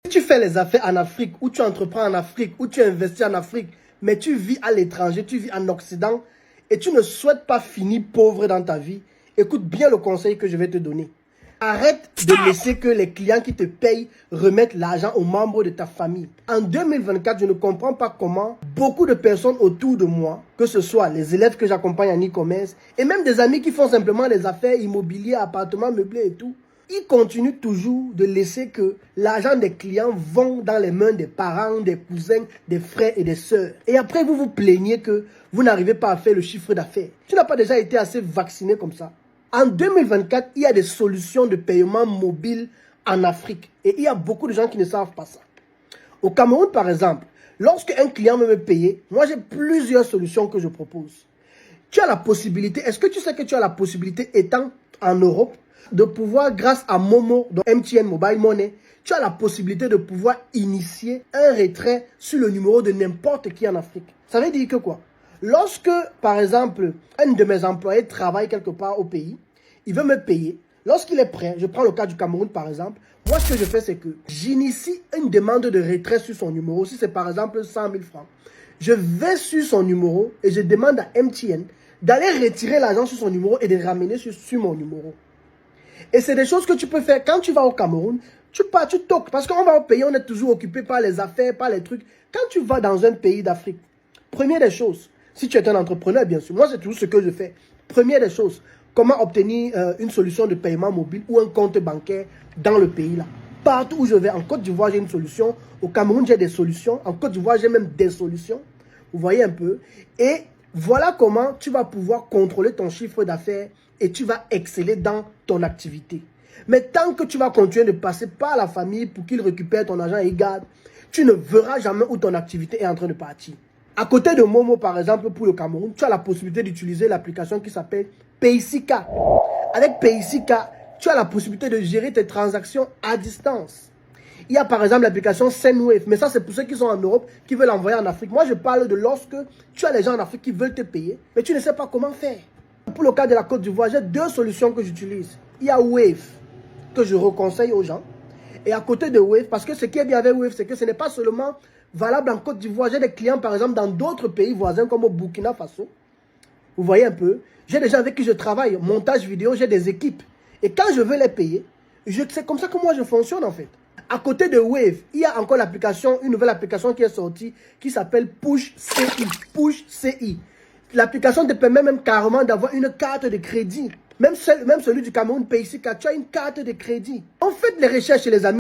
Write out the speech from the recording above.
Si tu fais les affaires en Afrique, ou tu entreprends en Afrique, ou tu investis en Afrique, mais tu vis à l'étranger, tu vis en Occident, et tu ne souhaites pas finir pauvre dans ta vie, écoute bien le conseil que je vais te donner. Arrête de laisser que les clients qui te payent remettent l'argent aux membres de ta famille. En 2024, je ne comprends pas comment beaucoup de personnes autour de moi, que ce soit les élèves que j'accompagne en e-commerce, et même des amis qui font simplement des affaires immobilières, appartements meublés et tout, ils continuent toujours de laisser que l'argent des clients vont dans les mains des parents, des cousins, des frères et des sœurs. Et après, vous vous plaignez que vous n'arrivez pas à faire le chiffre d'affaires. Tu n'as pas déjà été assez vacciné comme ça? En 2024, il y a des solutions de paiement mobile en Afrique. Et il y a beaucoup de gens qui ne savent pas ça. Au Cameroun, par exemple, lorsque un client veut me payer, moi j'ai plusieurs solutions que je propose. Tu as la possibilité, est-ce que tu sais que tu as la possibilité, étant en Europe, de pouvoir, grâce à Momo, donc MTN Mobile Money, tu as la possibilité de pouvoir initier un retrait sur le numéro de n'importe qui en Afrique. Ça veut dire que quoi? Lorsque, par exemple, un de mes employés travaille quelque part au pays, il veut me payer. Lorsqu'il est prêt, je prends le cas du Cameroun par exemple, moi ce que je fais c'est que j'initie une demande de retrait sur son numéro. Si c'est par exemple 100 000 francs, je vais sur son numéro et je demande à MTN d'aller retirer l'argent sur son numéro et de ramener sur mon numéro. Et c'est des choses que tu peux faire quand tu vas au Cameroun. Tu pars, tu toques. Parce qu'on va au pays, on est toujours occupé par les affaires, par les trucs. Quand tu vas dans un pays d'Afrique, première des choses, si tu es un entrepreneur, bien sûr, moi c'est tout ce que je fais. Première des choses, comment obtenir une solution de paiement mobile ou un compte bancaire dans le pays là. Partout où je vais, en Côte d'Ivoire, j'ai une solution. Au Cameroun, j'ai des solutions. En Côte d'Ivoire, j'ai même des solutions. Vous voyez un peu. Et voilà comment tu vas pouvoir contrôler ton chiffre d'affaires et tu vas exceller dans ton activité. Mais tant que tu vas continuer de passer par la famille pour qu'ils récupèrent ton argent et gardent, tu ne verras jamais où ton activité est en train de partir. À côté de Momo, par exemple, pour le Cameroun, tu as la possibilité d'utiliser l'application qui s'appelle Paysika. Avec Paysika, tu as la possibilité de gérer tes transactions à distance. Il y a par exemple l'application Sendwave, mais ça c'est pour ceux qui sont en Europe, qui veulent envoyer en Afrique. Moi je parle de lorsque tu as les gens en Afrique qui veulent te payer, mais tu ne sais pas comment faire. Pour le cas de la Côte d'Ivoire, j'ai deux solutions que j'utilise. Il y a Wave, que je reconseille aux gens. Et à côté de Wave, parce que ce qui est bien avec Wave, c'est que ce n'est pas seulement valable en Côte d'Ivoire. J'ai des clients par exemple dans d'autres pays voisins comme au Burkina Faso. Vous voyez un peu. J'ai des gens avec qui je travaille, montage vidéo, j'ai des équipes. Et quand je veux les payer, c'est comme ça que moi je fonctionne en fait. À côté de Wave, il y a encore l'application, une nouvelle application qui est sortie, qui s'appelle Push CI. Push CI. L'application te permet même carrément d'avoir une carte de crédit. Même celui du Cameroun, Paysika, tu as une carte de crédit. En fait, les recherches, les amis.